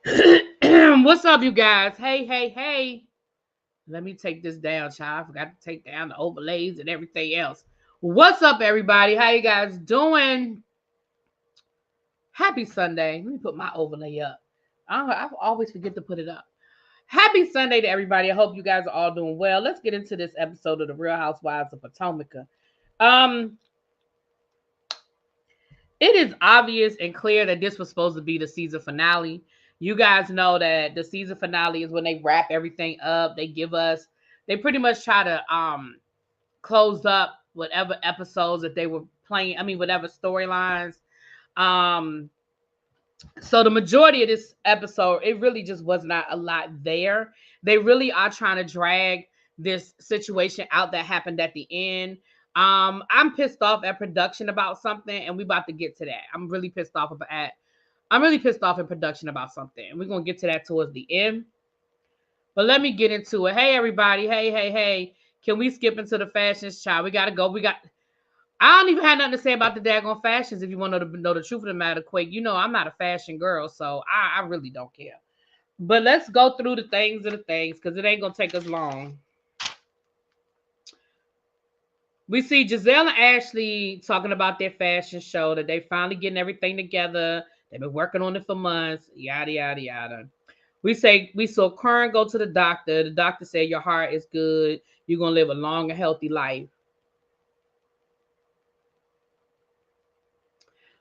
What's up, you guys? Hey. Let me take this down, child. I forgot to take down the overlays and everything else. What's up, everybody? How you guys doing? Happy Sunday. Let me put my overlay up. I always forget to put it up. Happy Sunday to everybody. I hope you guys are all doing well. Let's get into this episode of the Real Housewives of Potomac. Um, it is obvious and clear that this was supposed to be the season finale. You guys know that the season finale is when they wrap everything up. They pretty much try to close up whatever episodes that they were playing. I mean, whatever storylines. Um, so the majority of this episode, it really just was not a lot there. They really are trying to drag this situation out that happened at the end. I'm pissed off at production about something, and we about to get to that. I'm really pissed off in production about something, and we're gonna get to that towards the end. But let me get into it. Hey everybody, hey. Can we skip into the fashions, child? We gotta go. I don't even have nothing to say about the daggone fashions. If you want to know the truth of the matter, Quake, you know I'm not a fashion girl, so I really don't care. But let's go through the things because it ain't gonna take us long. We see Giselle and Ashley talking about their fashion show, that they finally getting everything together. They've been working on it for months, yada yada yada. We saw Kern go to the doctor. The doctor said your heart is good. You're gonna live a long and healthy life.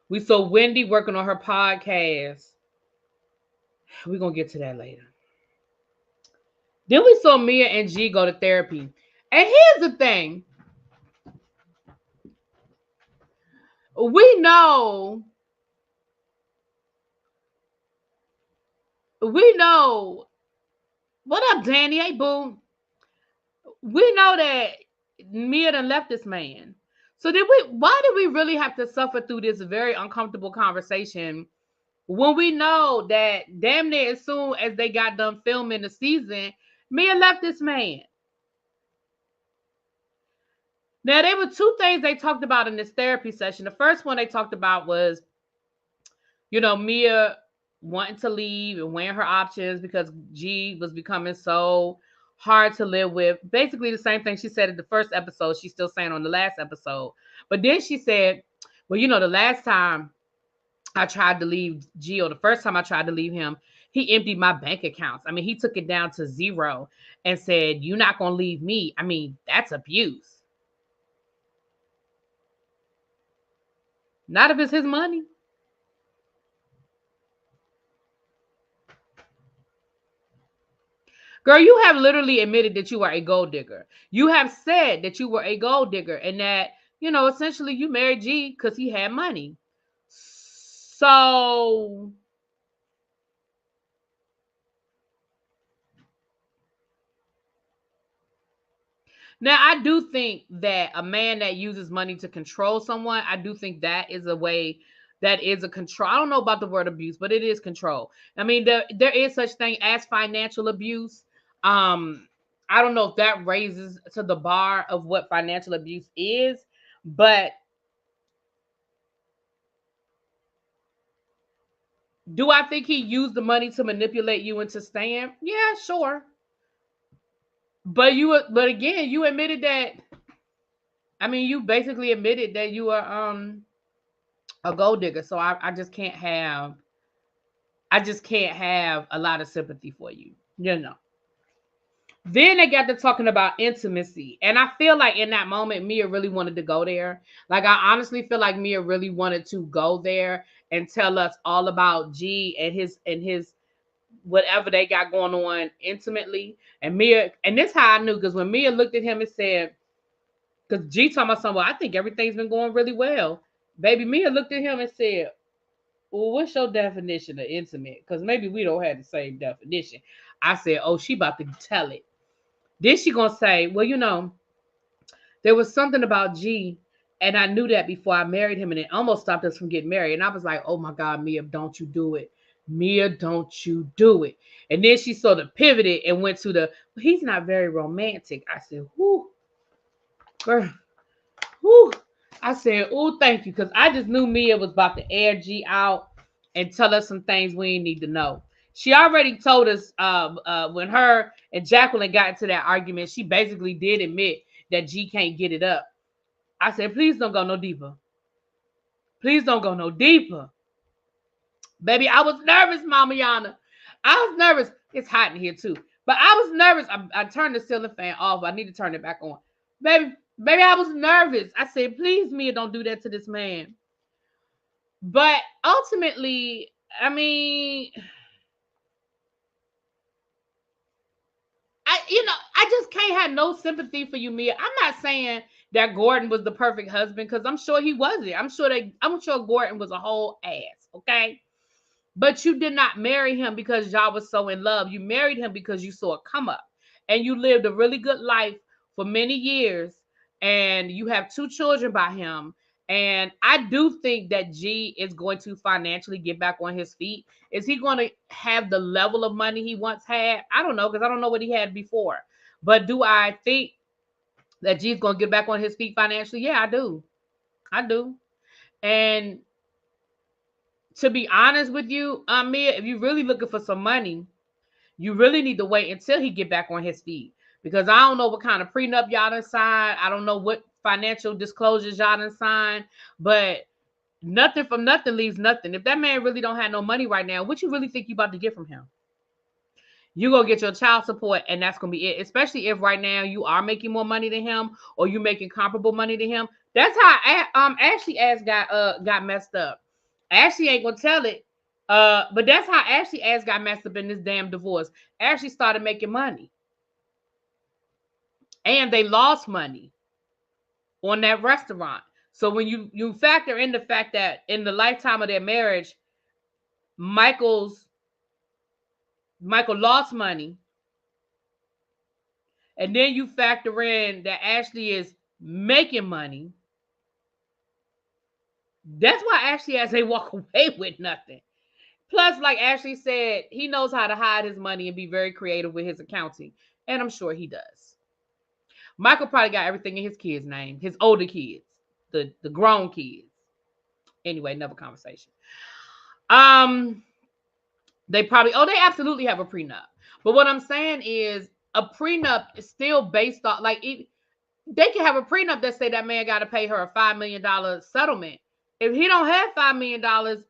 We saw Wendy working on her podcast. We're gonna get to that later. Then we saw Mia and G go to therapy. And here's the thing. We know. What up, Danny? Hey, boo. We know that Mia done left this man. So why did we really have to suffer through this very uncomfortable conversation when we know that damn near as soon as they got done filming the season, Mia left this man? Now, there were two things they talked about in this therapy session. The first one they talked about was, Mia wanting to leave and weighing her options because G was becoming so hard to live with. Basically, the same thing she said in the first episode, she's still saying on the last episode. But then she said, well, the last time I tried to leave G, or the first time I tried to leave him, he emptied my bank accounts. I mean, he took it down to zero and said, you're not going to leave me. I mean, that's abuse. Not if it's his money. Girl, you have literally admitted that you are a gold digger. You have said that you were a gold digger and that, essentially you married G because he had money. So now I do think that a man that uses money to control someone, I do think that is a way, that is a control. I don't know about the word abuse, but it is control. I mean, there is such thing as financial abuse. I don't know if that raises to the bar of what financial abuse is, but do I think he used the money to manipulate you into staying? Yeah, sure. But again, you admitted that. I mean, you basically admitted that you are a gold digger. So I just can't have. I just can't have a lot of sympathy for you. Then they got to talking about intimacy. And I feel like in that moment, Mia really wanted to go there. Like, I honestly feel like Mia really wanted to go there and tell us all about G and his whatever they got going on intimately. And Mia, and this how I knew, because when Mia looked at him and said, because G talking about something, well, I think everything's been going really well. Baby, Mia looked at him and said, well, what's your definition of intimate? Because maybe we don't have the same definition. I said, oh, she about to tell it. Then she gonna say, well, there was something about G, and I knew that before I married him, and it almost stopped us from getting married. And I was like, oh my God, Mia, don't you do it. Mia, don't you do it. And then she sort of pivoted and went to he's not very romantic. I said, whoo, girl, whoo. I said, oh, thank you. Because I just knew Mia was about to air G out and tell us some things we didn't need to know. She already told us when her and Jacqueline got into that argument, she basically did admit that G can't get it up. I said, please don't go no deeper. Please don't go no deeper. Baby, I was nervous, Mama Yana. I was nervous. It's hot in here too. But I was nervous. I turned the ceiling fan off. I need to turn it back on. Baby, I was nervous. I said, please, Mia, don't do that to this man. But ultimately, I mean, I just can't have no sympathy for you, Mia. I'm not saying that Gordon was the perfect husband, because I'm sure he wasn't. I'm sure Gordon was a whole ass, okay? But you did not marry him because y'all was so in love. You married him because you saw a come up. And you lived a really good life for many years. And you have 2 children by him. And I do think that G is going to financially get back on his feet. Is he going to have the level of money he once had? I don't know, because I don't know what he had before. But do I think that G's going to get back on his feet financially? Yeah, I do. I do. And to be honest with you, Mia, if you're really looking for some money, you really need to wait until he get back on his feet. Because I don't know what kind of prenup y'all done signed. I don't know what financial disclosures y'all done signed. But nothing from nothing leaves nothing. If that man really don't have no money right now, what you really think you about to get from him? You gonna get your child support, and that's gonna be it. Especially if right now you are making more money than him, or you making comparable money to him. That's how Ashley ass got messed up. Ashley ain't gonna tell it. But that's how Ashley ass got messed up in this damn divorce. Ashley started making money. And they lost money on that restaurant. So when you factor in the fact that in the lifetime of their marriage, Michael lost money. And then you factor in that Ashley is making money. That's why Ashley has a walk away with nothing. Plus, like Ashley said, he knows how to hide his money and be very creative with his accounting. And I'm sure he does. Michael probably got everything in his kids' name, his older kids, the grown kids. Anyway, another conversation. They absolutely have a prenup. But what I'm saying is a prenup is still based on, like, they can have a prenup that say that man got to pay her a $5 million settlement. If he don't have $5 million,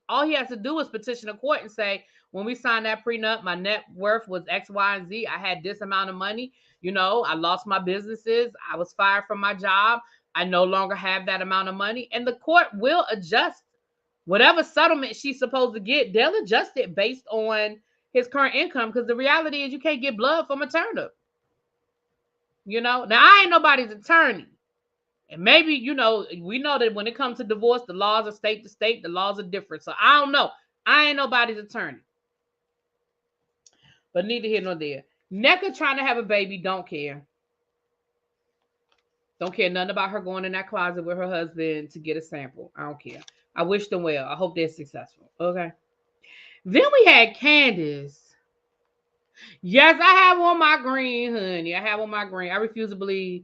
all he has to do is petition a court and say, when we signed that prenup, my net worth was X, Y, and Z. I had this amount of money. I lost my businesses. I was fired from my job. I no longer have that amount of money. And the court will adjust whatever settlement she's supposed to get. They'll adjust it based on his current income, because the reality is you can't get blood from a turnip. Now I ain't nobody's attorney. And maybe, we know that when it comes to divorce, the laws are state to state. The laws are different. So I don't know. I ain't nobody's attorney. But neither here nor there. Nneka trying to have a baby, don't care. Don't care nothing about her going in that closet with her husband to get a sample. I don't care. I wish them well. I hope they're successful. Okay. Then we had Candace. Yes, I have on my green, honey. I have on my green. I refuse to believe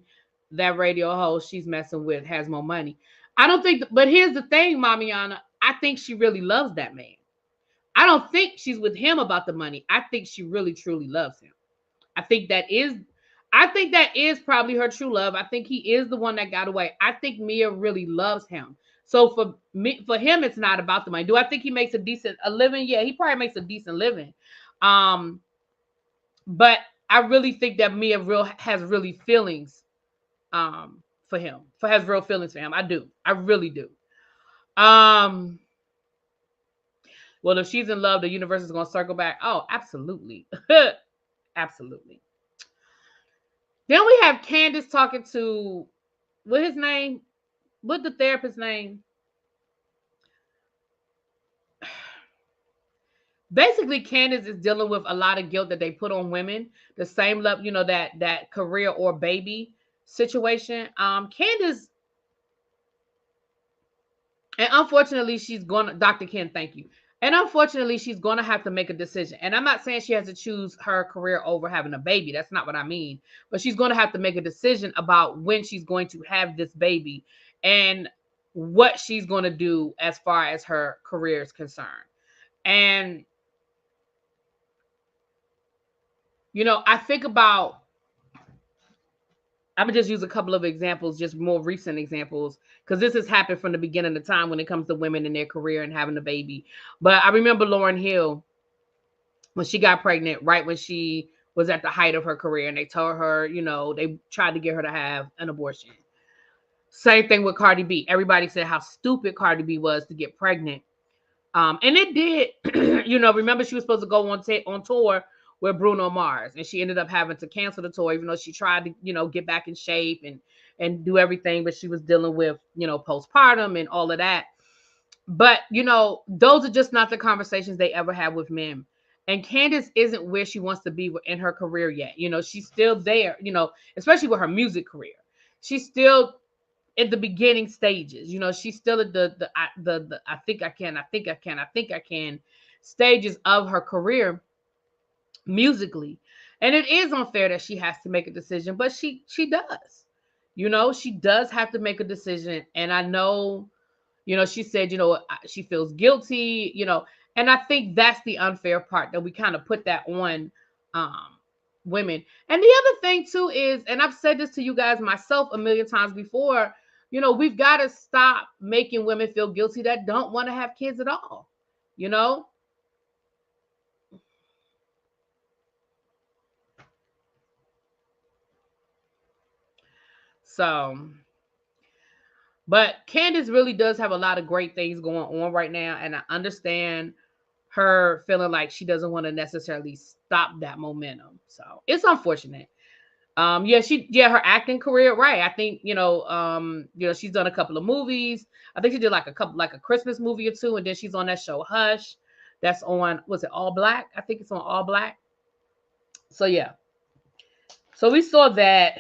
that radio host she's messing with has more money. I don't think, but here's the thing, Mamiana. I think she really loves that man. I don't think she's with him about the money. I think she really, truly loves him. I think that is probably her true love. I think he is the one that got away. I think Mia really loves him. So for him, it's not about the money. Do I think he makes a living? Yeah, he probably makes a decent living. But I really think that Mia has really feelings for him. Has real feelings for him. I do. I really do. Well, if she's in love, the universe is going to circle back. Oh, absolutely. Absolutely. Then we have Candace talking to, what his name? What the therapist's name? Basically, Candace is dealing with a lot of guilt that they put on women. The same love, that career or baby situation. Candace, and unfortunately, Dr. Ken, thank you. And unfortunately, she's going to have to make a decision. And I'm not saying she has to choose her career over having a baby. That's not what I mean. But she's going to have to make a decision about when she's going to have this baby and what she's going to do as far as her career is concerned. And I think about, I'm gonna just use a couple of examples, just more recent examples, because this has happened from the beginning of time when it comes to women in their career and having a baby. But I remember Lauryn Hill when she got pregnant, right when she was at the height of her career, and they told her, they tried to get her to have an abortion. Same thing with Cardi B. Everybody said how stupid Cardi B was to get pregnant. And it did, remember she was supposed to go on tour with Bruno Mars, and she ended up having to cancel the tour, even though she tried to, get back in shape and do everything, but she was dealing with, postpartum and all of that. But, those are just not the conversations they ever have with men. And Candace isn't where she wants to be in her career yet. She's still there, especially with her music career. She's still at the beginning stages. She's still at the I think I can stages of her career musically. And it is unfair that she has to make a decision, but she does. She does have to make a decision. And I know, she said, she feels guilty, and I think that's the unfair part, that we kind of put that on women. And the other thing too is, and I've said this to you guys myself a million times before, we've got to stop making women feel guilty that don't want to have kids at all. So, but Candace really does have a lot of great things going on right now, and I understand her feeling like she doesn't want to necessarily stop that momentum. So it's unfortunate. Her acting career, right? I think, she's done a couple of movies. I think she did like a Christmas movie or two, and then she's on that show Hush. That's on, was it All Black? I think it's on All Black. So yeah. So we saw that.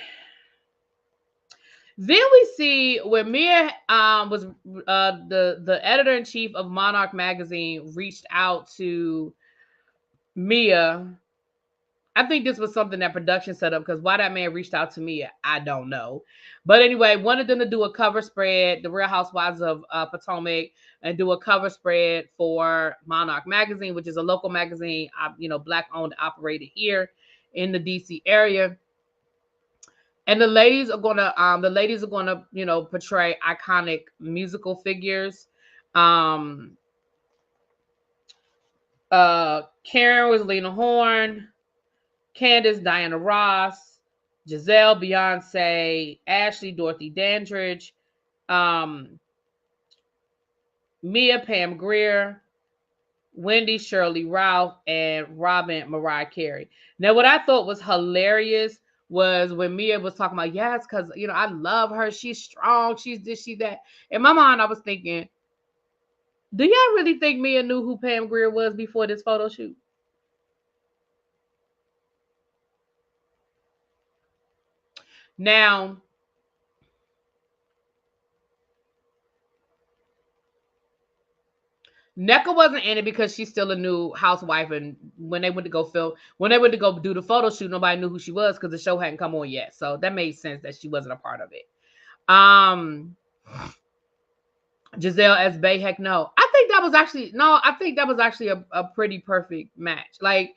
Then we see where Mia was the editor-in-chief of Monarch magazine reached out to Mia. I think this was something that production set up, because why that man reached out to me, I don't know. But anyway, wanted them to do a cover spread, the Real Housewives of Potomac, and do a cover spread for Monarch magazine, which is a local magazine, Black owned, operated here in the DC area. And the ladies are gonna, portray iconic musical figures. Karen was Lena Horne, Candace, Diana Ross, Giselle, Beyonce, Ashley, Dorothy Dandridge, Mia, Pam Grier, Wendy, Shirley Ralph, and Robin, Mariah Carey. Now, what I thought was hilarious was when Mia was talking about, yes, because, I love her. She's strong. She's this, she's that. In my mind, I was thinking, do y'all really think Mia knew who Pam Grier was before this photo shoot? Now, Nneka wasn't in it because she's still a new housewife, and when they went to go do the photo shoot, nobody knew who she was because the show hadn't come on yet. So that made sense that she wasn't a part of it. Giselle as Bay, heck no. I think that was actually a pretty perfect match. Like,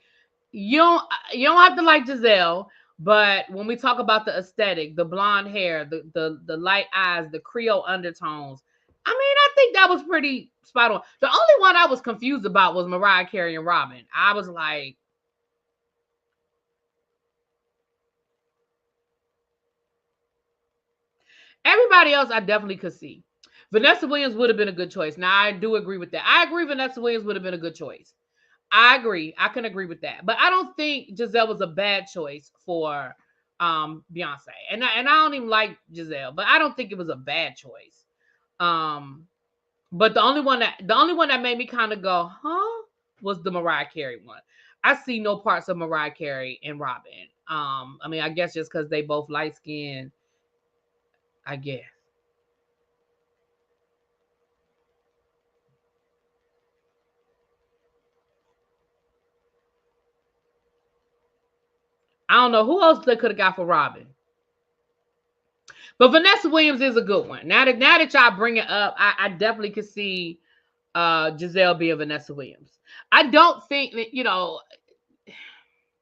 you don't have to like Giselle, but when we talk about the aesthetic, the blonde hair, the light eyes, the Creole undertones, I mean, I think that was pretty spot on. The only one I was confused about was Mariah Carey and Robin. I was like, everybody else I definitely could see. Vanessa Williams would have been a good choice. Now, I do agree with that. I agree Vanessa Williams would have been a good choice. I agree. I can agree with that. But I don't think Giselle was a bad choice for Beyonce. And I don't even like Giselle, but I don't think it was a bad choice. But the only one that made me kind of go, huh, was the Mariah Carey one. I see no parts of Mariah Carey and Robin. I mean, I guess just because they both light skinned, I guess. I don't know who else they could have got for Robin. But Vanessa Williams is a good one. Now that y'all bring it up, I definitely could see Giselle being Vanessa Williams. I don't think that,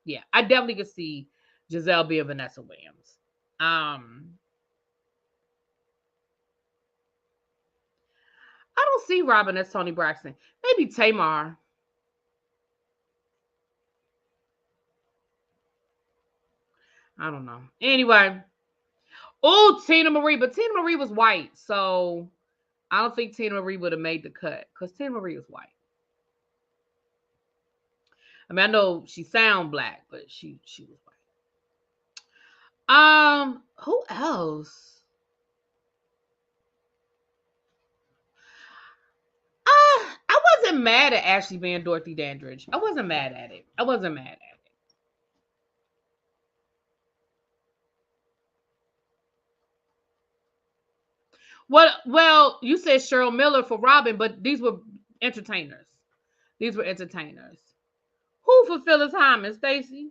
Yeah, I definitely could see Giselle being Vanessa Williams. I don't see Robin as Toni Braxton. Maybe Tamar. I don't know. Anyway. Oh, Tina Marie. But Tina Marie was white. So I don't think Tina Marie would have made the cut. Because Tina Marie was white. I mean, I know she sound black, but she was white. Who else? I wasn't mad at Ashley being Dorothy Dandridge. I wasn't mad at it. I wasn't mad at it. Well, you said Cheryl Miller for Robin, but these were entertainers. These were entertainers. Who for Phyllis Hyman, Stacey?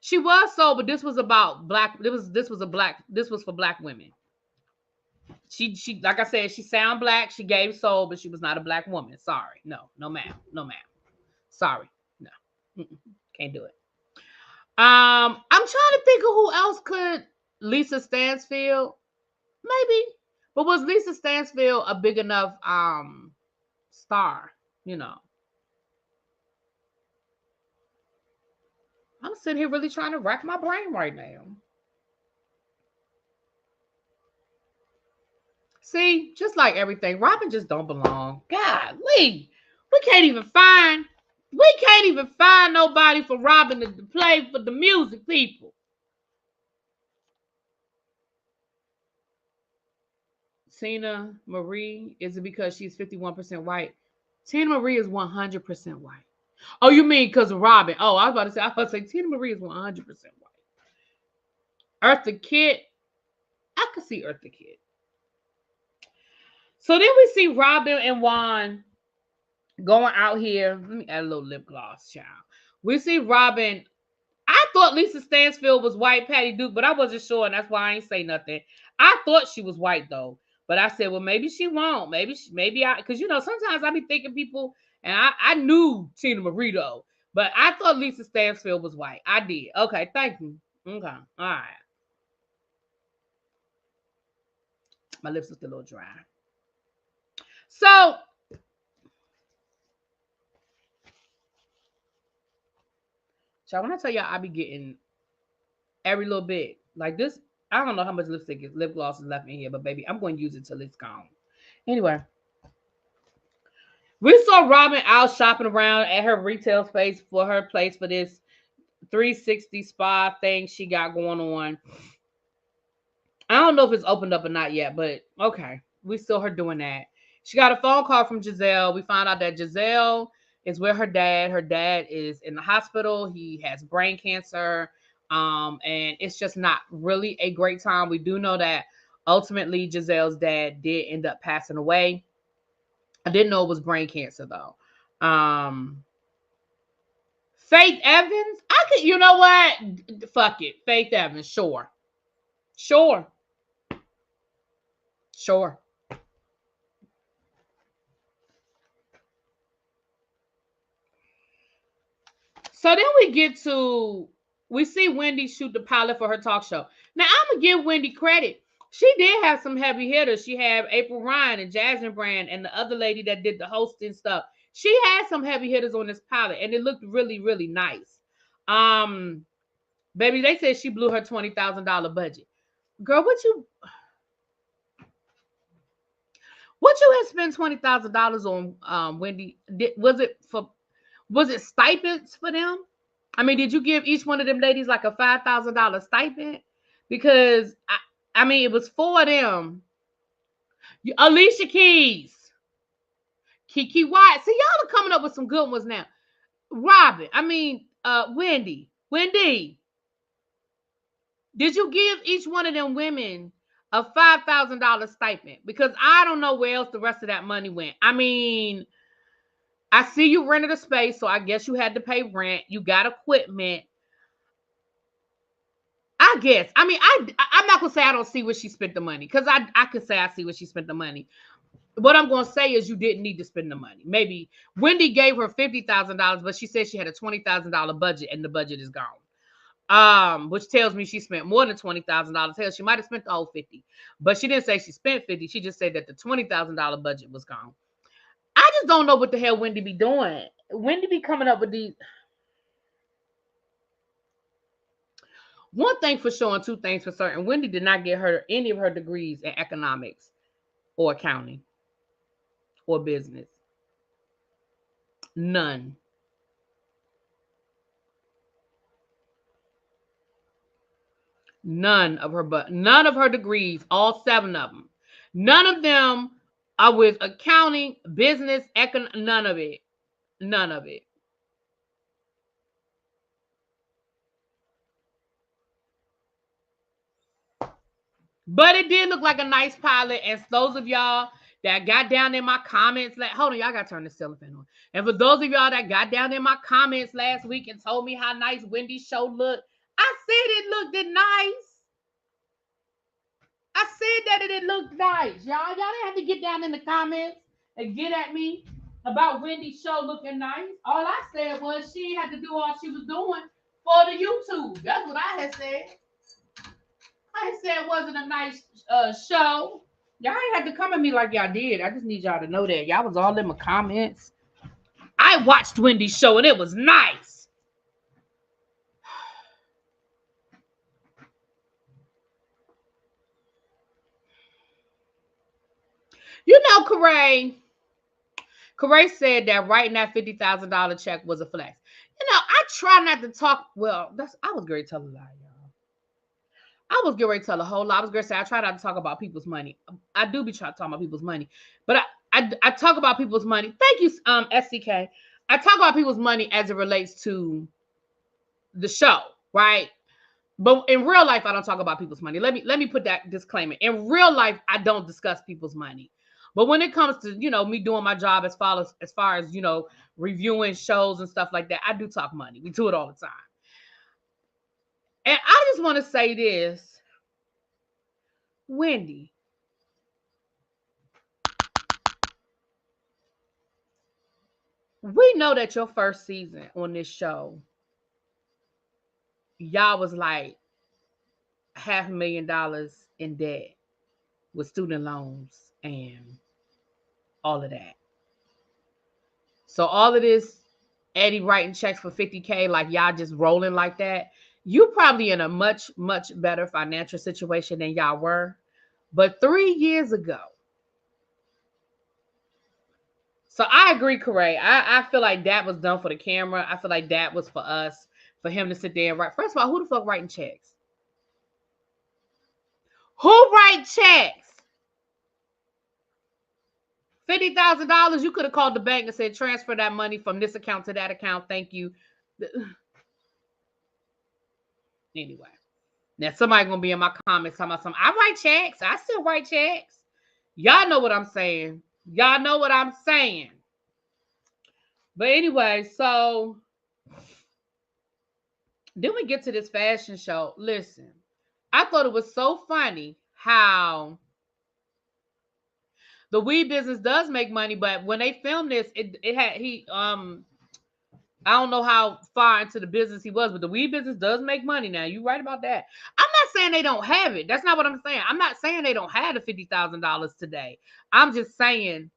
She was sold, but this was about black. This was for black women. She like I said, she sound black. She gave soul, but she was not a black woman. Sorry, no ma'am, no ma'am. Sorry, no, can't do it. I'm trying to think of who else could. Lisa Stansfield, maybe, but was Lisa Stansfield a big enough star? You know, I'm sitting here really trying to rack my brain right now. See, just like everything, Robin just don't belong. Golly, we can't even find nobody for Robin to play for the music people. Tina Marie, is it because she's 51% white? Tina Marie is 100% white. Oh, you mean because of Robin? Oh, I was about to say Tina Marie is 100% white. Eartha Kitt, I could see Eartha Kitt. So then we see Robin and Juan going out here. Let me add a little lip gloss, child. We see Robin. I thought Lisa Stansfield was white, Patty Duke, but I wasn't sure, and that's why I ain't say nothing. I thought she was white though, but I said, well, maybe she won't. Maybe I, because sometimes I be thinking people, and I knew Tina Marie though, but I thought Lisa Stansfield was white. I did. Okay, thank you. Okay, all right. My lips are still a little dry. So when I tell y'all, I be getting every little bit like this. I don't know how much lip gloss is left in here, but baby, I'm going to use it till it's gone. Anyway, we saw Robin out shopping around at her retail space for her place for this 360 spa thing she got going on. I don't know if it's opened up or not yet, but okay, we saw her doing that. She got a phone call from Giselle. We found out that Giselle is with her dad. Her dad is in the hospital. He has brain cancer. And it's just not really a great time. We do know that ultimately Giselle's dad did end up passing away. I didn't know it was brain cancer though. Faith Evans, I could, you know what? Fuck it. Faith Evans, sure. So then we see Wendy shoot the pilot for her talk show. Now I'm gonna give Wendy credit. She did have some heavy hitters. She had April Ryan and Jasmine Brand and the other lady that did the hosting stuff. She had some heavy hitters on this pilot, and it looked really, really nice. Baby, they said she blew her $20,000 budget. Girl, what you had spent $20,000 on, Wendy? Was it stipends for them? I mean, did you give each one of them ladies like a $5,000 stipend? Because I mean, it was for them. Alicia Keys, Kiki White. See, y'all are coming up with some good ones now. Robin, Wendy. Did you give each one of them women a $5,000 stipend? Because I don't know where else the rest of that money went. I mean, I see you rented a space, so I guess you had to pay rent. You got equipment. I guess. I mean, I'm not gonna say I don't see where she spent the money, because I could say I see where she spent the money. what I'm going to say is you didn't need to spend the money. Maybe Wendy gave her $50,000, but she said she had a $20,000 budget and the budget is gone. Which tells me she spent more than $20,000. Hell, she might have spent the whole 50, but she didn't say she spent 50. She just said that the $20,000 budget was gone. I just don't know what the hell Wendy be doing. Wendy be coming up with these. One thing for sure and two things for certain. Wendy did not get her any of her degrees in economics or accounting or business. None. None of her degrees, all 7 of them. None of them are with accounting, business, none of it. None of it. But it did look like a nice pilot. And those of y'all that got down in my comments, hold on, y'all got to turn the ceiling fan on. And for those of y'all that got down in my comments last week and told me how nice Wendy's show looked, I said it looked nice. I said that it looked nice. Y'all didn't have to get down in the comments and get at me about Wendy's show looking nice. All I said was she had to do all she was doing for the YouTube. That's what I had said. I said it wasn't a nice show. Y'all ain't had to come at me like y'all did. I just need y'all to know that. Y'all was all in my comments. I watched Wendy's show and it was nice. You know, Corey said that writing that $50,000 check was a flex. You know, I try not to talk. Well, I was going to tell a lie, y'all. I was getting ready to tell a whole lot. I was going to say I try not to talk about people's money. I do be trying to talk about people's money, but I talk about people's money. Thank you, SCK. I talk about people's money as it relates to the show, right? But in real life, I don't talk about people's money. Let me put that disclaimer. In real life, I don't discuss people's money. But when it comes to, you know, me doing my job as far as, you know, reviewing shows and stuff like that, I do talk money. We do it all the time. And I just want to say this, Wendy. We know that your first season on this show, y'all was like $500,000 in debt with student loans and all of that. So all of this, Eddie writing checks for $50K, like y'all just rolling like that. You probably in a much, much better financial situation than y'all were. But 3 years ago. So I agree, Corey. I feel like that was done for the camera. I feel like that was for us, for him to sit there and write. First of all, who the fuck writing checks? Who write checks? $50,000, you could have called the bank and said, transfer that money from this account to that account. Thank you. Anyway, now somebody gonna be in my comments talking about something. I write checks. I still write checks. Y'all know what I'm saying. Y'all know what I'm saying. But anyway, so then we get to this fashion show. Listen, I thought it was so funny how the weed business does make money, but when they filmed this, I don't know how far into the business he was, but the weed business does make money now. You right about that. I'm not saying they don't have it. That's not what I'm saying. I'm not saying they don't have the $50,000 today. I'm just saying,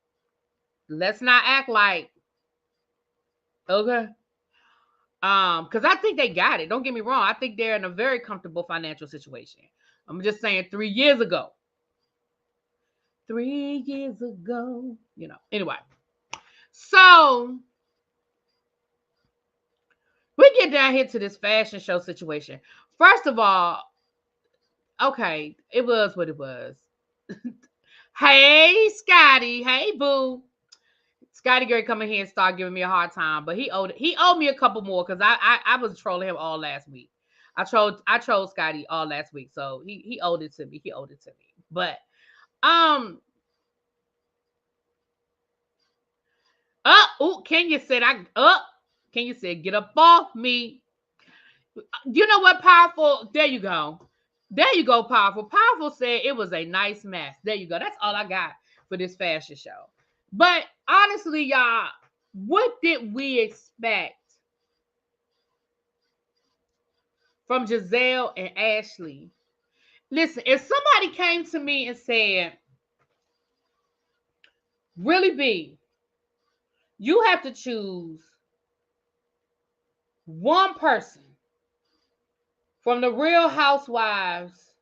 let's not act like, okay. Because I think they got it. Don't get me wrong. I think they're in a very comfortable financial situation. I'm just saying 3 years ago. 3 years ago, you know. Anyway, so we get down here to this fashion show situation. First of all, okay, it was what it was. Hey, Scotty. Hey, boo. Scotty Gary come in here and start giving me a hard time, but he owed me a couple more because I was trolling him all last week. I trolled Scotty all last week, so he owed it to me. He owed it to me. But Kenya said Kenya said, get up off me. You know what, Powerful? There you go. There you go, Powerful. Powerful said it was a nice mess. There you go. That's all I got for this fashion show. But honestly, y'all, what did we expect from Giselle and Ashley? Listen, if somebody came to me and said, Really B, you have to choose one person from the Real Housewives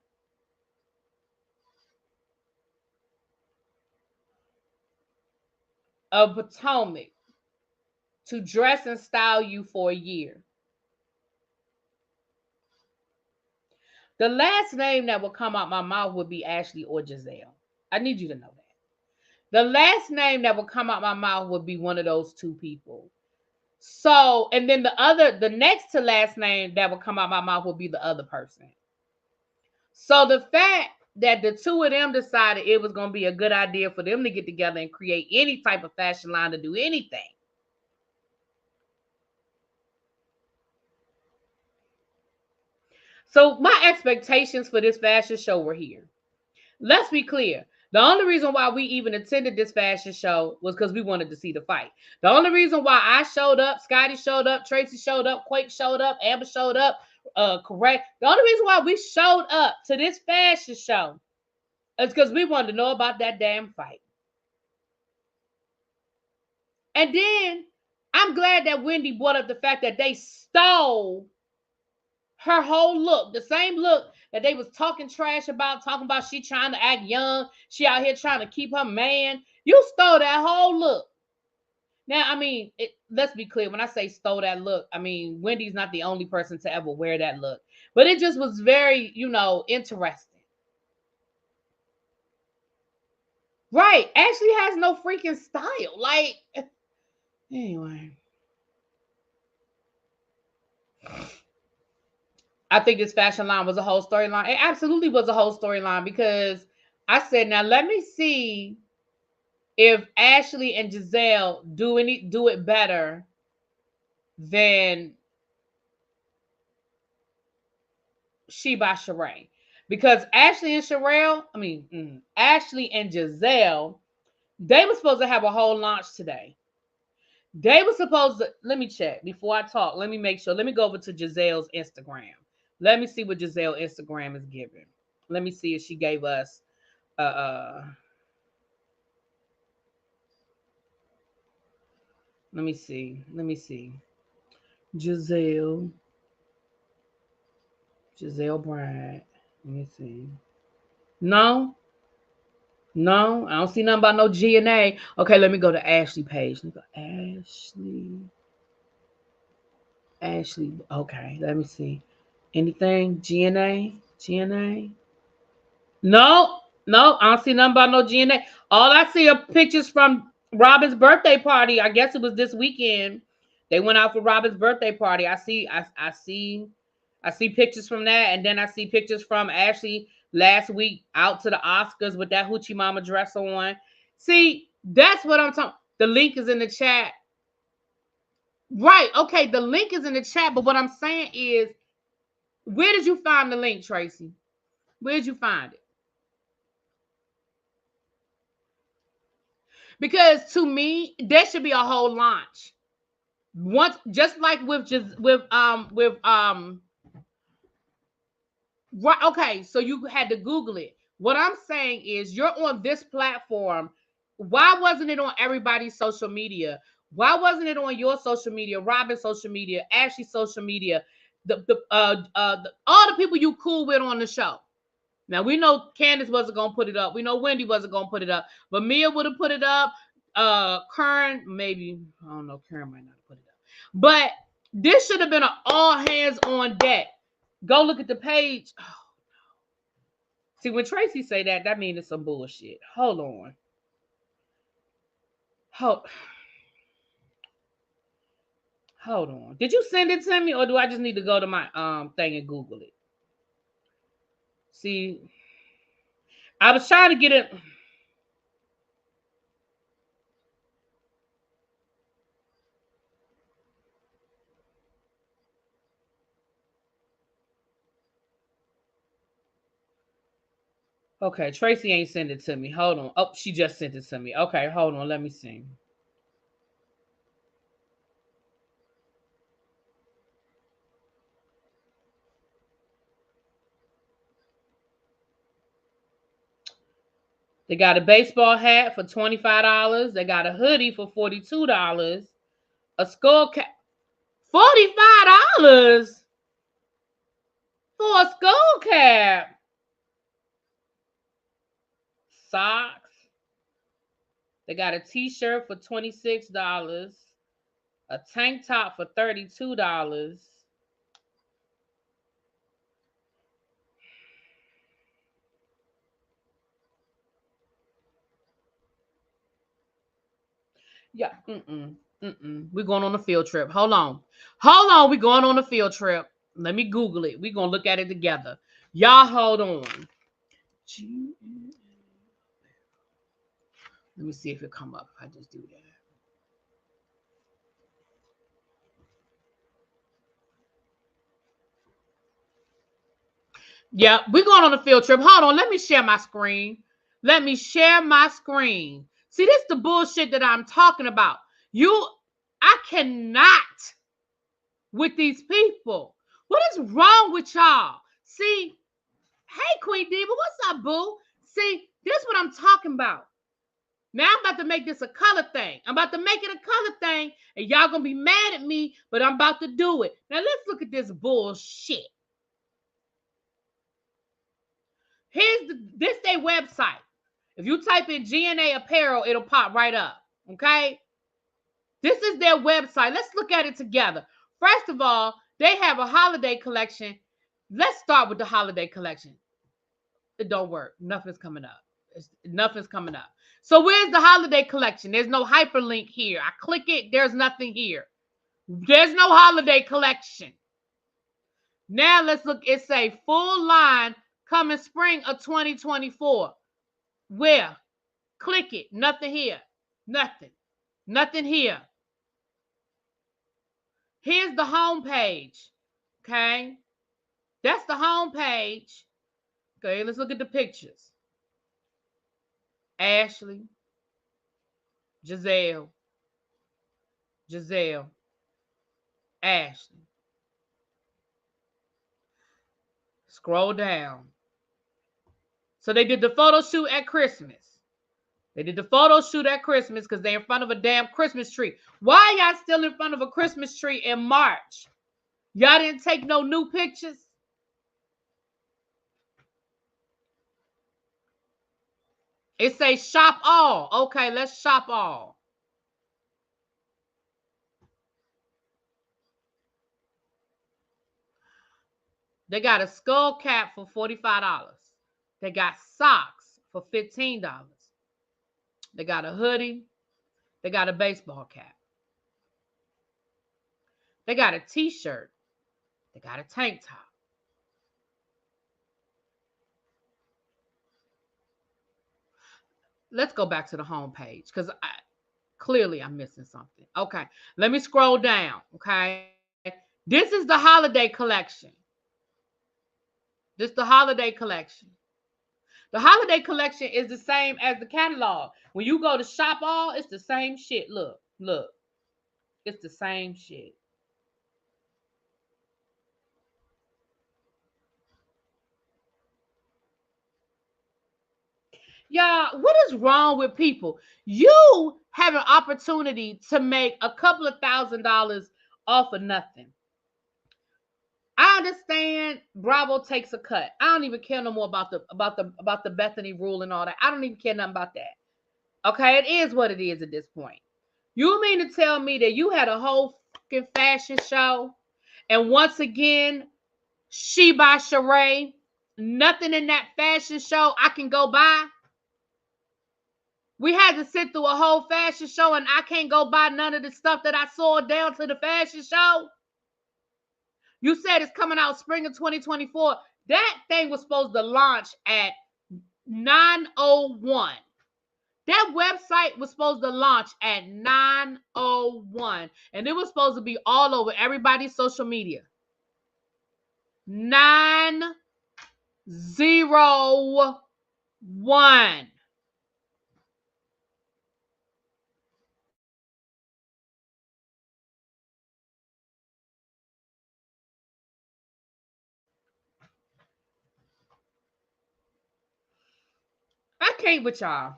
of Potomac to dress and style you for a year, the last name that would come out my mouth would be Ashley or Giselle. I need you to know that. The last name that would come out my mouth would be one of those two people. So, and then the next to last name that would come out my mouth would be the other person. So the fact that the two of them decided it was going to be a good idea for them to get together and create any type of fashion line to do anything. So my expectations for this fashion show were here. Let's be clear. The only reason why we even attended this fashion show was because we wanted to see the fight. The only reason why I showed up, Scotty showed up, Tracy showed up, Quake showed up, Amber showed up, correct. The only reason why we showed up to this fashion show is because we wanted to know about that damn fight. And then I'm glad that Wendy brought up the fact that they stole her whole look, the same look that they was talking trash about, talking about she trying to act young, she out here trying to keep her man. You stole that whole look. Now, I mean, let's be clear. When I say stole that look, I mean, Wendy's not the only person to ever wear that look. But it just was very, interesting. Right. Ashley has no freaking style. Like, anyway. I think this fashion line was a whole storyline. It absolutely was a whole storyline because I said, now let me see if Ashley and Giselle do it better than She by Sheree. Because Ashley and Ashley and Giselle, they were supposed to have a whole launch today. They were supposed to, let me check before I talk. Let me make sure. Let me go over to Giselle's Instagram. Let me see what Giselle's Instagram is giving. Let me see if she gave us let me see. Giselle Bryant. Let me see. No, I don't see nothing about no G and A. Okay, let me go to Ashley page. Let me go Ashley. Okay, let me see. Anything? GNA? No, I don't see nothing about no GNA. All I see are pictures from Robin's birthday party. I guess it was this weekend. They went out for Robin's birthday party. I see pictures from that, and then I see pictures from Ashley last week out to the Oscars with that hoochie mama dress on. See, that's what I'm talking. The link is in the chat. Right. Okay, the link is in the chat, but what I'm saying is, where did you find the link, Tracy? Where did you find it? Because to me, there should be a whole launch. Once, just like with right, okay, so you had to Google it. What I'm saying is, you're on this platform. Why wasn't it on everybody's social media? Why wasn't it on your social media, Robin's social media, Ashley's social media, all the people you cool with on the show? Now we know Candace wasn't gonna put it up. We know Wendy wasn't gonna put it up, but Mia would have put it up. Kern, maybe, I don't know. Kern might not put it up, but this should have been an all hands on deck. Go look at the page. Oh, see, when Tracy say that, that means it's some bullshit. Hold on. Hold on. Did you send it to me, or do I just need to go to my thing and Google it? See, I was trying to get it. Okay, Tracy ain't sent it to me. Hold on. Oh, she just sent it to me. Okay, hold on. Let me see. They got a baseball hat for $25. They got a hoodie for $42. A skull cap. $45 for a skull cap. Socks. They got a t-shirt for $26. A tank top for $32. Yeah. We're going on a field trip. Hold on. We're going on a field trip. Let me Google it. We're going to look at it together. Y'all hold on. Let me see if it come up. If I just do that. Yeah, we're going on a field trip. Hold on. Let me share my screen. See, this is the bullshit that I'm talking about. I cannot with these people. What is wrong with y'all? See, hey, Queen Diva, what's up, boo? See, this is what I'm talking about. Now I'm about to make this a color thing. I'm about to make it a color thing, and y'all gonna be mad at me, but I'm about to do it. Now let's look at this bullshit. This their website. If you type in GNA apparel, it'll pop right up. Okay? This is their website. Let's look at it together. First of all, they have a holiday collection. Let's start with the holiday collection. It don't work. Nothing's coming up. Nothing's coming up. So where's the holiday collection? There's no hyperlink here. I click it. There's nothing here. There's no holiday collection. Now let's look. It's a full line coming spring of 2024. Where? Click it. Nothing here. Nothing. Nothing here. Here's the home page. Okay. That's the home page. Okay, let's look at the pictures. Ashley. Giselle. Ashley. Scroll down. So they did the photo shoot at Christmas. Because they're in front of a damn Christmas tree. Why y'all still in front of a Christmas tree in March? Y'all didn't take no new pictures? It says shop all. Okay, let's shop all. They got a skull cap for $45. They got socks for $15. They got a hoodie. They got a baseball cap. They got a t-shirt. They got a tank top. Let's go back to the home page because clearly I'm missing something. Okay, let me scroll down. Okay, this is the holiday collection. The holiday collection is the same as the catalog. When you go to shop all, it's the same shit. Look. It's the same shit. Y'all, what is wrong with people? You have an opportunity to make a couple of $1,000s off of nothing. I understand Bravo takes a cut. I don't even care no more about the Bethany rule and all that. I don't even care nothing about that. Okay, it is what it is at this point. You mean to tell me that you had a whole fucking fashion show, and once again, She by Sheree, nothing in that fashion show I can go buy? We had to sit through a whole fashion show and I can't go buy none of the stuff that I saw down to the fashion show? You said it's coming out spring of 2024. That thing was supposed to launch at 9:01. That website was supposed to launch at 9:01. And it was supposed to be all over everybody's social media. 9:01. one. I can't with y'all.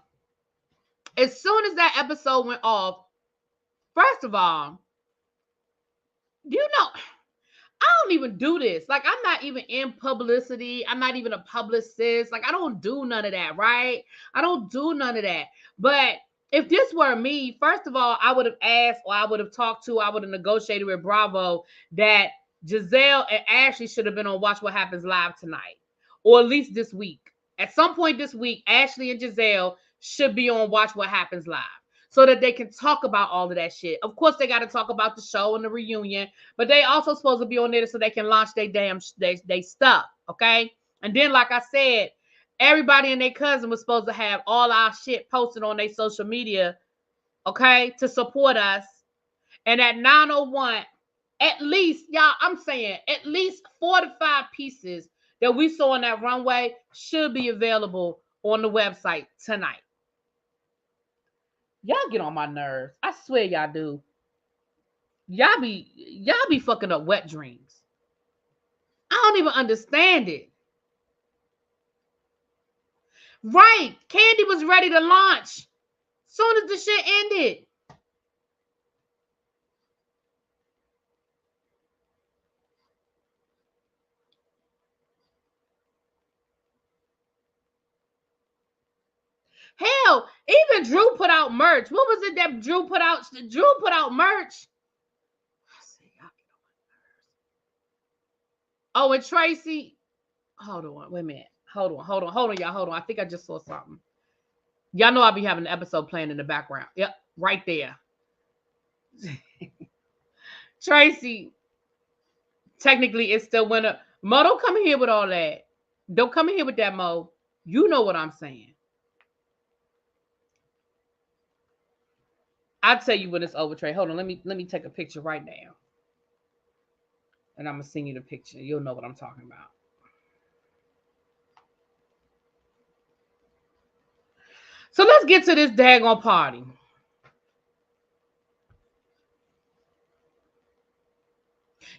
As soon as that episode went off, first of all, you know, I don't even do this. Like, I'm not even in publicity. I'm not even a publicist. Like, I don't do none of that, right? I don't do none of that. But if this were me, first of all, I would have asked, or I would have talked to, I would have negotiated with Bravo that Giselle and Ashley should have been on Watch What Happens Live tonight, or at least this week. At some point this week, Ashley and Giselle should be on Watch What Happens Live so that they can talk about all of that shit. Of course, they got to talk about the show and the reunion, but they also supposed to be on there so they can launch their damn they stuff, okay? And then, like I said, everybody and their cousin was supposed to have all our shit posted on their social media, okay, to support us. And at 9:01, at least, y'all, I'm saying at least 4 to 5 pieces that we saw on that runway should be available on the website tonight. Y'all get on my nerves. I swear y'all do. Y'all be fucking up wet dreams. I don't even understand it. Right. Candy was ready to launch soon as the shit ended. Hell, even Drew put out merch. What was it that Drew put out? Drew put out merch. Oh, and Tracy. Hold on. Wait a minute. Hold on, y'all. Hold on. I think I just saw something. Y'all know I'll be having an episode playing in the background. Yep, right there. Tracy, technically, it's still winner. Mo, don't come in here with all that. Don't come in here with that, Mo. You know what I'm saying. I'll tell you when it's over, Trey. Hold on. Let me take a picture right now. And I'm gonna send you the picture. You'll know what I'm talking about. So let's get to this daggone party.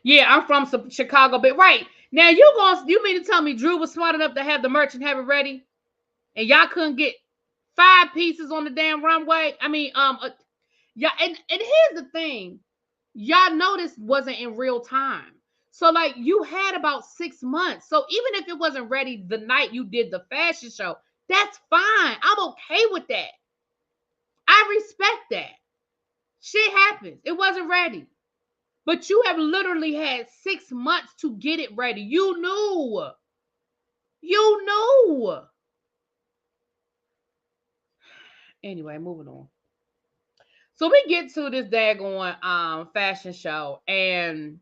Yeah, I'm from Chicago, but right now you mean to tell me Drew was smart enough to have the merch and have it ready, and y'all couldn't get 5 pieces on the damn runway? I mean, yeah, and here's the thing, y'all know this wasn't in real time, so like you had about 6 months. So even if it wasn't ready the night you did the fashion show, that's fine. I'm okay with that. I respect that. Shit happens. It wasn't ready. But you have literally had 6 months to get it ready. You knew. You knew. Anyway, moving on. So we get to this daggone fashion show, and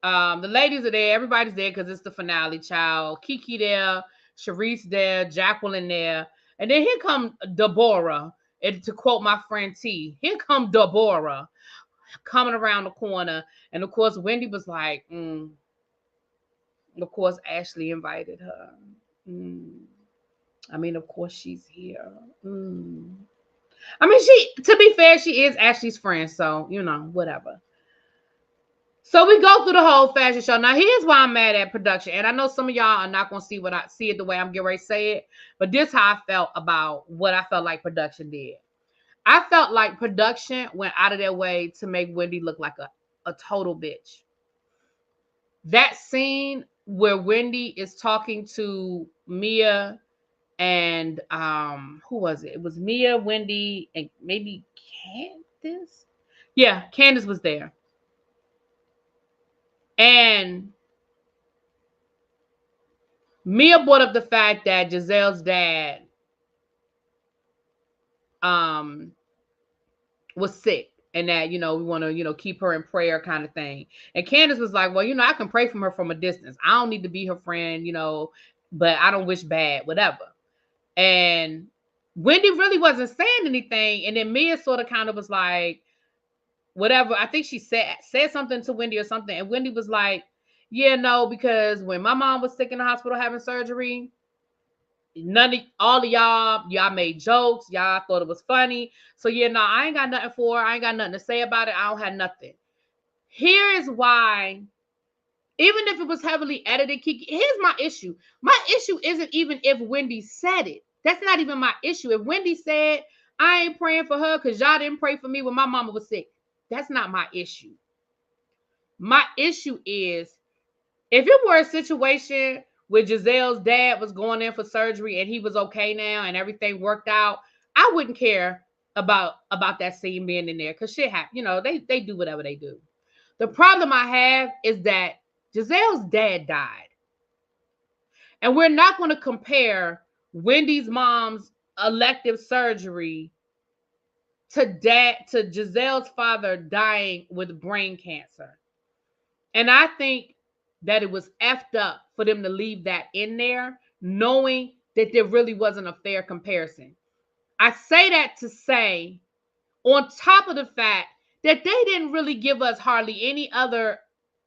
the ladies are there. Everybody's there because it's the finale, child. Kiki there, Sharice there, Jacqueline there. And then here come Deborah. And to quote my friend T, here come Deborah coming around the corner. And of course, Wendy was like, of course, Ashley invited her. I mean, of course, she's here. I mean, to be fair, she is Ashley's friend. So, whatever. So we go through the whole fashion show. Now, here's why I'm mad at production. And I know some of y'all are not going to see it the way I'm getting ready to say it. But this is how I felt about what I felt like production did. I felt like production went out of their way to make Wendy look like a total bitch. That scene where Wendy is talking to Mia and who was it? It was Mia, Wendy, and maybe Candace. Yeah, Candace was there. And Mia brought up the fact that Giselle's dad was sick and that, we want to, keep her in prayer kind of thing. And Candace was like, well, I can pray for her from a distance. I don't need to be her friend, but I don't wish bad, whatever. And Wendy really wasn't saying anything. And then Mia sort of kind of was like, whatever. I think she said something to Wendy or something. And Wendy was like, yeah, no, because when my mom was sick in the hospital having surgery, All of y'all made jokes. Y'all thought it was funny. So yeah, no, I ain't got nothing for her. I ain't got nothing to say about it. I don't have nothing. Here is why, even if it was heavily edited, Kiki, here's my issue. My issue isn't even if Wendy said it. That's not even my issue. If Wendy said, I ain't praying for her because y'all didn't pray for me when my mama was sick, that's not my issue. My issue is, if it were a situation where Giselle's dad was going in for surgery and he was okay now and everything worked out, I wouldn't care about that scene being in there, because shit happens. You know, they do whatever they do. The problem I have is that Giselle's dad died. And we're not going to compare Wendy's mom's elective surgery to Giselle's father dying with brain cancer. And I think that it was effed up for them to leave that in there, knowing that there really wasn't a fair comparison. I say that to say, on top of the fact that they didn't really give us hardly any other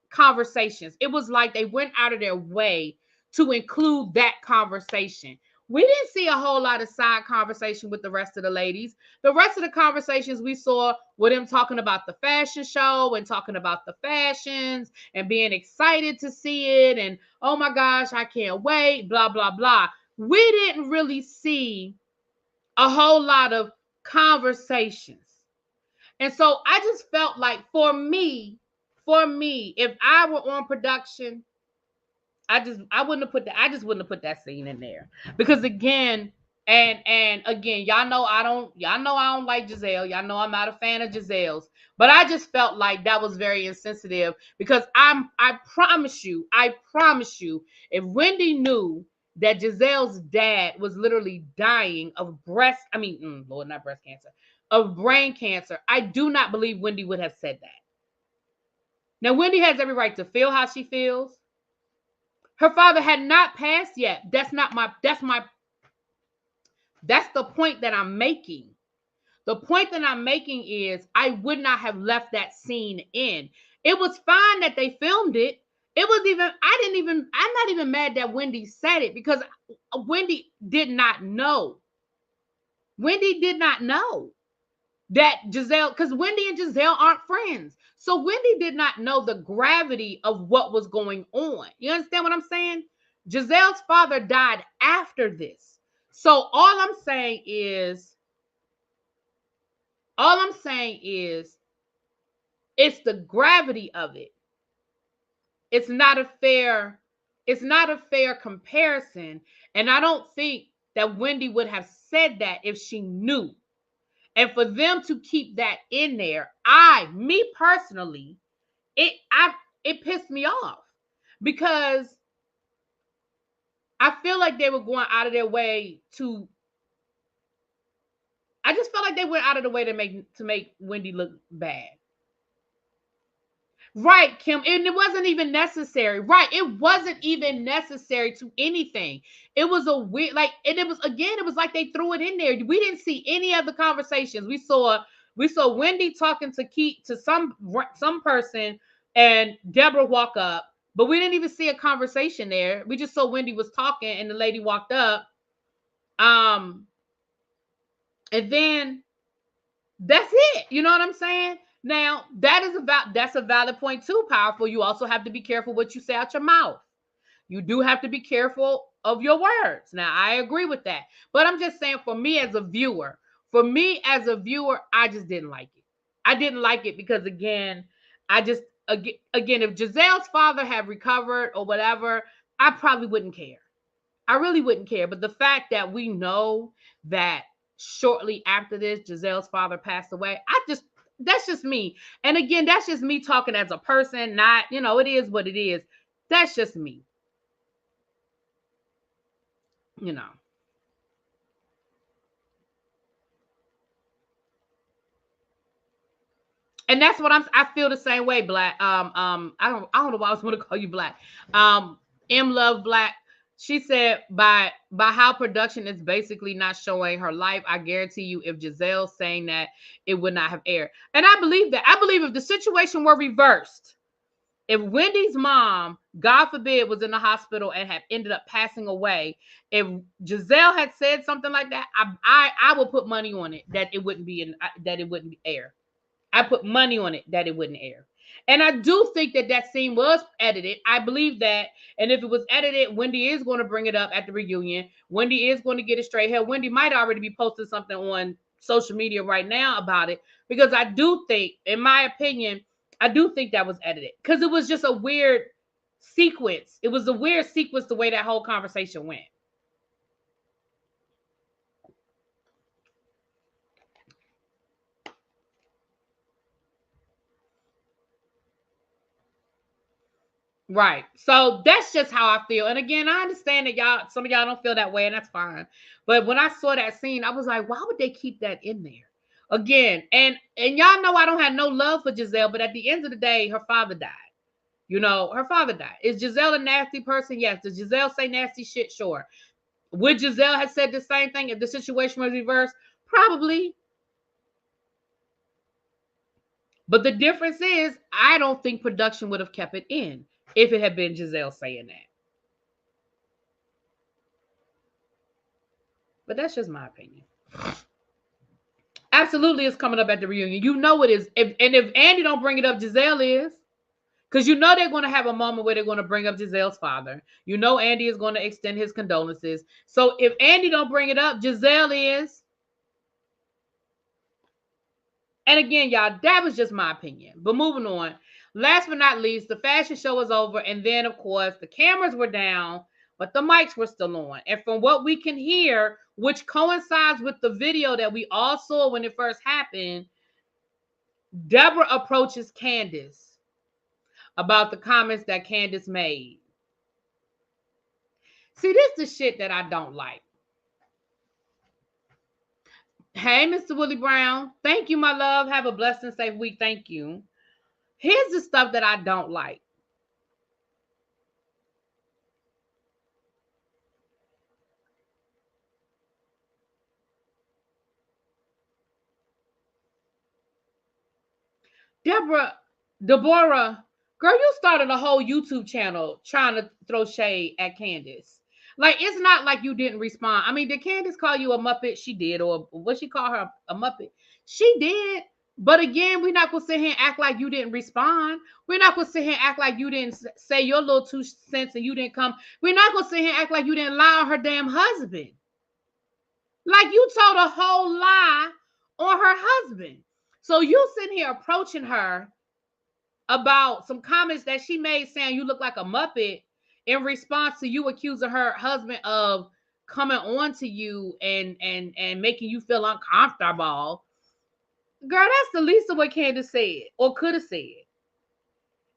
conversations. It was like they went out of their way to include that conversation. We didn't see a whole lot of side conversation with the rest of the ladies. The rest of the conversations we saw were them talking about the fashion show and talking about the fashions and being excited to see it. And, oh my gosh, I can't wait, blah, blah, blah. We didn't really see a whole lot of conversations. And so I just felt like, for me, if I were on production, I just wouldn't have put that scene in there, because again, y'all know I don't like Giselle. Y'all know I'm not a fan of Giselle's, but I just felt like that was very insensitive, because I promise you, if Wendy knew that Giselle's dad was literally dying of of brain cancer, I do not believe Wendy would have said that. Now, Wendy has every right to feel how she feels. Her father had not passed yet. That's the point that I'm making. The point that I'm making is, I would not have left that scene in. It was fine that they filmed it. I'm not even mad that Wendy said it, because Wendy did not know. Wendy did not know that Giselle, because Wendy and Giselle aren't friends. So Wendy did not know the gravity of what was going on. You understand what I'm saying? Giselle's father died after this. So all I'm saying is, it's the gravity of it. It's not a fair comparison. And I don't think that Wendy would have said that if she knew. And for them to keep that in there, me personally, it pissed me off, because I feel like they were going out of their way to. I just felt like they went out of the way to make Wendy look bad. Right, Kim, and it wasn't even necessary. Right, it wasn't even necessary to anything. It was a weird, and it was like they threw it in there. We didn't see any of the conversations. We saw Wendy talking to some person, and Deborah walk up, but we didn't even see a conversation there. We just saw Wendy was talking, and the lady walked up, and then that's it. You know what I'm saying? Now, that's a valid point too, Powerful. You also have to be careful what you say out your mouth. You do have to be careful of your words. Now, I agree with that. But I'm just saying, for me as a viewer, I just didn't like it. I didn't like it because, again, if Giselle's father had recovered or whatever, I probably wouldn't care. I really wouldn't care. But the fact that we know that shortly after this, Giselle's father passed away, that's just me. And again, that's just me talking as a person, not, it is what it is. That's just me. And that's what I feel the same way, Black. I don't know why I was going to call you Black. M Love Black. She said, by how production is basically not showing her life, I guarantee you, if Giselle's saying that, it would not have aired. And I believe that. I believe if the situation were reversed, if Wendy's mom, God forbid, was in the hospital and had ended up passing away, if Giselle had said something like that, I would put money on it that it wouldn't air. I put money on it that it wouldn't air. And I do think that scene was edited. I believe that. And if it was edited, Wendy is going to bring it up at the reunion. Wendy is going to get it straight. Hell, Wendy might already be posting something on social media right now about it, because I do think, in my opinion, I do think that was edited, because it was just a weird sequence. It was a weird sequence the way that whole conversation went. Right. So that's just how I feel. And again, I understand that some of y'all don't feel that way, and that's fine. But when I saw that scene, I was like, why would they keep that in there? Again, and y'all know I don't have no love for Giselle, but at the end of the day, her father died. You know, her father died. Is Giselle a nasty person? Yes. Does Giselle say nasty shit? Sure. Would Giselle have said the same thing if the situation was reversed? Probably. But the difference is, I don't think production would have kept it in if it had been Giselle saying that. But that's just my opinion. Absolutely, it's coming up at the reunion. You know it is. If Andy don't bring it up, Giselle is. Because you know they're going to have a moment where they're going to bring up Giselle's father. You know Andy is going to extend his condolences. So if Andy don't bring it up, Giselle is. And again, y'all, that was just my opinion. But moving on. Last but not least, the fashion show was over. And then, of course, the cameras were down, but the mics were still on. And from what we can hear, which coincides with the video that we all saw when it first happened, Deborah approaches Candace about the comments that Candace made. See, this is the shit that I don't like. Hey, Mr. Willie Brown. Thank you, my love. Have a blessed and safe week. Thank you. Here's the stuff that I don't like. Deborah, girl, you started a whole YouTube channel trying to throw shade at Candace. Like, it's not like you didn't respond. I mean, did Candace call you a Muppet? She did. Or what she call her, a Muppet? She did. But again, we're not going to sit here and act like you didn't respond. We're not going to sit here and act like you didn't say your little 2 cents and you didn't come. We're not going to sit here and act like you didn't lie on her damn husband. Like, you told a whole lie on her husband. So you sitting here approaching her about some comments that she made saying you look like a Muppet in response to you accusing her husband of coming on to you and making you feel uncomfortable. Girl, that's the least of what Candace said or could have said.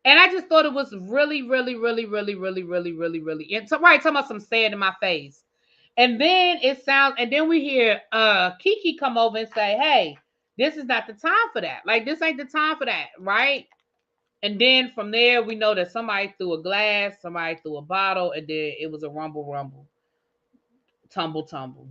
And I just thought it was really, really, really, really, really, really, really, really, and right, talking about some saying in my face. And then and then we hear Kiki come over and say, hey, this is not the time for that. Like, this ain't the time for that, right? And then from there, we know that somebody threw a glass, somebody threw a bottle, and then it was a rumble, tumble.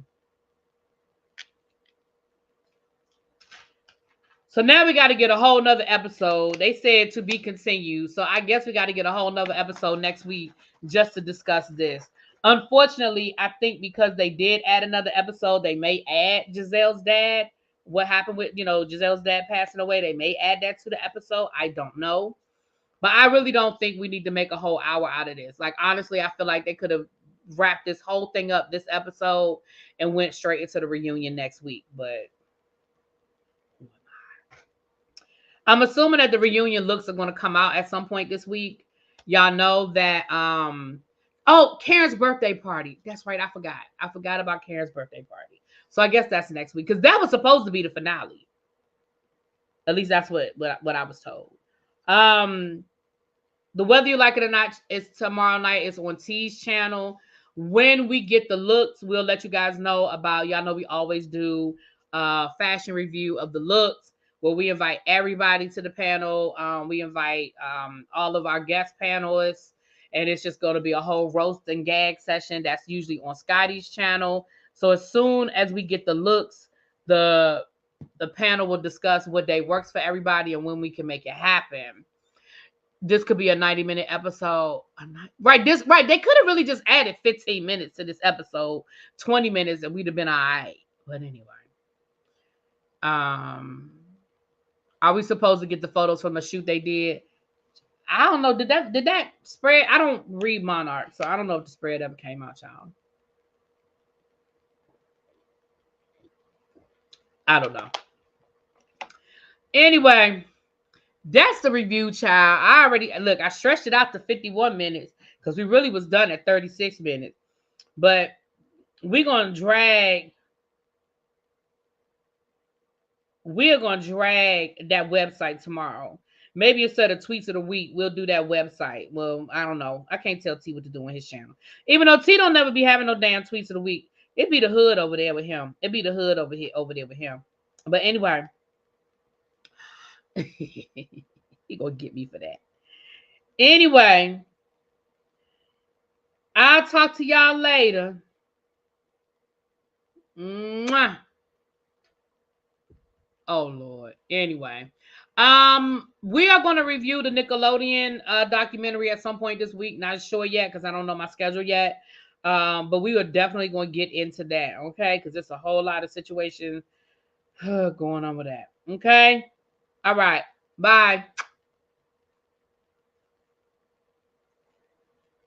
So now we got to get a whole nother episode. They said to be continued. So I guess we got to get a whole nother episode next week just to discuss this. Unfortunately, I think because they did add another episode, they may add Giselle's dad. What happened with, Giselle's dad passing away? They may add that to the episode. I don't know. But I really don't think we need to make a whole hour out of this. Like, honestly, I feel like they could have wrapped this whole thing up this episode and went straight into the reunion next week. But I'm assuming that the reunion looks are going to come out at some point this week. Y'all know that Karen's birthday party. That's right. I forgot about Karen's birthday party. So I guess that's next week, because that was supposed to be the finale. At least that's what I was told. The Whether You Like It or Not is tomorrow night. It's on T's channel. When we get the looks, we'll let you guys know about. Y'all know we always do fashion review of the looks, where we invite everybody to the panel. We invite all of our guest panelists, and it's just going to be a whole roast and gag session. That's usually on Scotty's channel. So as soon as we get the looks, the panel will discuss what day works for everybody and when we can make it happen. this could be a 90-minute episode. Right, they could have really just added 15 minutes to this episode, 20 minutes, and we'd have been all right. But anyway. Are we supposed to get the photos from the shoot they did? I don't know. Did that spread? I don't read Monarch, so I don't know if the spread ever came out, y'all. I don't know. Anyway, that's the review, child. I stretched it out to 51 minutes because we really was done at 36 minutes. But we're gonna drag that website tomorrow. Maybe instead of tweets of the week, we'll do that website. Well, I don't know. I can't tell T what to do on his channel. Even though T don't never be having no damn tweets of the week. It'd be the hood over there with him. It'd be the hood over there with him. But anyway, he gonna get me for that. Anyway, I'll talk to y'all later. Mwah. Oh Lord. Anyway, we are going to review the Nickelodeon documentary at some point this week. Not sure yet because I don't know my schedule yet. But we are definitely going to get into that, okay? Because there's a whole lot of situations going on with that. Okay. All right. Bye.